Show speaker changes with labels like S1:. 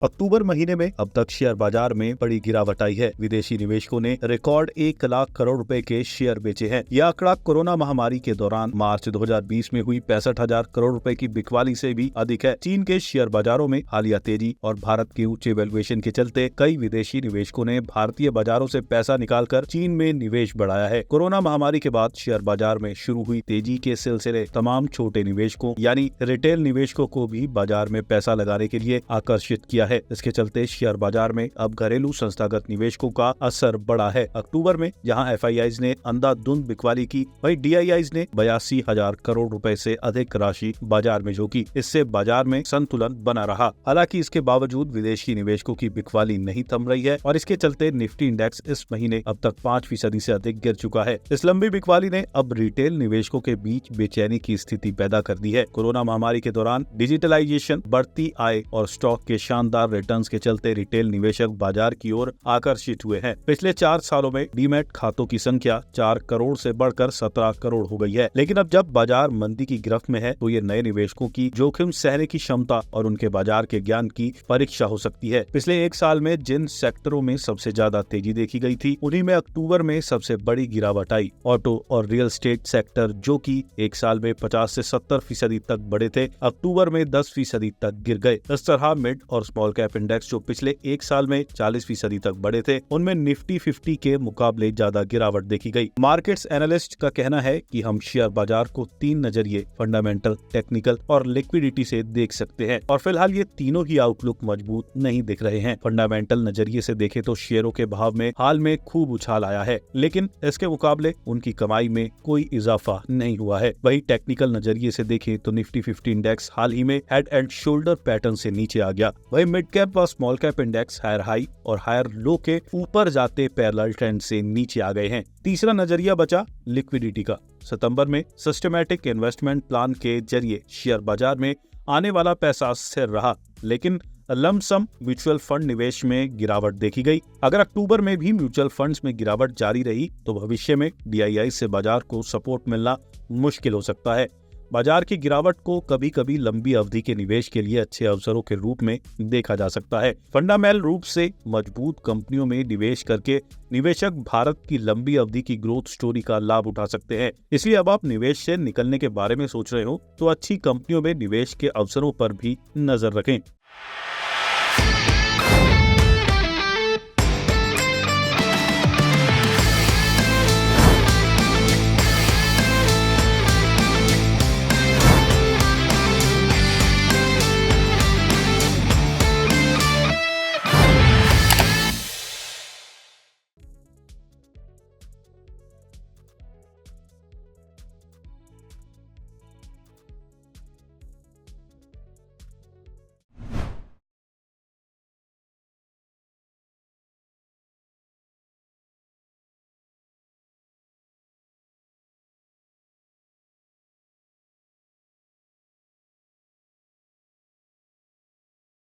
S1: अक्टूबर महीने में अब तक शेयर बाजार में बड़ी गिरावट आई है। विदेशी निवेशकों ने रिकॉर्ड 1 लाख करोड़ रुपए के शेयर बेचे हैं। यह आंकड़ा कोरोना महामारी के दौरान मार्च 2020 में हुई 65,000 करोड़ रुपए की बिकवाली से भी अधिक है। चीन के शेयर बाजारों में हालिया तेजी और भारत के ऊंचे वैल्यूएशन के चलते कई विदेशी निवेशकों ने भारतीय बाजारों से पैसा निकालकर चीन में निवेश बढ़ाया है। कोरोना महामारी के बाद शेयर बाजार में शुरू हुई तेजी के सिलसिले तमाम छोटे निवेशकों यानी रिटेल निवेशकों को भी बाजार में पैसा लगाने के लिए आकर्षित किया है। इसके चलते शेयर बाजार में अब घरेलू संस्थागत निवेशकों का असर बढ़ा है। अक्टूबर में जहां एफआईआईज ने अंधाधुंध बिकवाली की, वहीं डीआईआईज ने 82,000 करोड़ रुपए से अधिक राशि बाजार में झोंकी। इससे बाजार में संतुलन बना रहा। हालांकि इसके बावजूद विदेशी निवेशकों की बिकवाली नहीं थम रही है और इसके चलते निफ्टी इंडेक्स इस महीने अब तक 5% से अधिक गिर चुका है। इस लंबी बिकवाली ने अब रिटेल निवेशकों के बीच बेचैनी की स्थिति पैदा कर दी है। कोरोना महामारी के दौरान डिजिटलाइजेशन, बढ़ती आय और स्टॉक के शानदार रिटर्न्स के चलते रिटेल निवेशक बाजार की ओर आकर्षित हुए हैं। पिछले 4 सालों में डीमैट खातों की संख्या 4 करोड़ से बढ़कर 17 करोड़ हो गई है। लेकिन अब जब बाजार मंदी की गिरफ्त में है तो ये नए निवेशकों की जोखिम सहने की क्षमता और उनके बाजार के ज्ञान की परीक्षा हो सकती है। पिछले 1 साल में जिन सेक्टरों में सबसे ज्यादा तेजी देखी गई थी, उन्हीं में अक्टूबर में सबसे बड़ी गिरावट आई। ऑटो और रियल एस्टेट सेक्टर, जो कि 1 साल में 50 से 70% तक बढ़े थे, अक्टूबर में 10% तक गिर गए। इस तरह मिड और स्मॉल कैप इंडेक्स जो पिछले 1 साल में 40% तक बढ़े थे, उनमें निफ्टी 50 के मुकाबले ज्यादा गिरावट देखी गई। मार्केट्स एनालिस्ट का कहना है कि हम शेयर बाजार को 3 नजरिए, फंडामेंटल, टेक्निकल और लिक्विडिटी से देख सकते हैं और फिलहाल ये तीनों ही आउटलुक मजबूत नहीं दिख रहे हैं। फंडामेंटल नजरिए से देखें तो शेयरों के भाव में हाल में खूब उछाल आया है, लेकिन इसके मुकाबले उनकी कमाई में कोई इजाफा नहीं हुआ है। वहीं टेक्निकल नजरिए से देखें तो निफ्टी 50 इंडेक्स हाल ही में हेड एंड शोल्डर पैटर्न से नीचे आ गया। वहीं मिड कैप और small cap index higher high और हायर लो के ऊपर जाते पैरेलल ट्रेंड से नीचे आ गए हैं। तीसरा नजरिया बचा लिक्विडिटी का। सितंबर में सिस्टमैटिक इन्वेस्टमेंट प्लान के जरिए शेयर बाजार में आने वाला पैसा स्थिर रहा, लेकिन लमसम म्यूचुअल फंड निवेश में गिरावट देखी गई। अगर अक्टूबर में भी म्यूचुअल फंड्स में गिरावट जारी रही तो भविष्य में डीआईआई से बाजार को सपोर्ट मिलना मुश्किल हो सकता है। बाजार की गिरावट को कभी कभी लंबी अवधि के निवेश के लिए अच्छे अवसरों के रूप में देखा जा सकता है। फंडामेंटल रूप से मजबूत कंपनियों में निवेश करके निवेशक भारत की लंबी अवधि की ग्रोथ स्टोरी का लाभ उठा सकते हैं। इसलिए अब आप निवेश से निकलने के बारे में सोच रहे हो तो अच्छी कंपनियों में निवेश के अवसरों पर भी नजर रखें।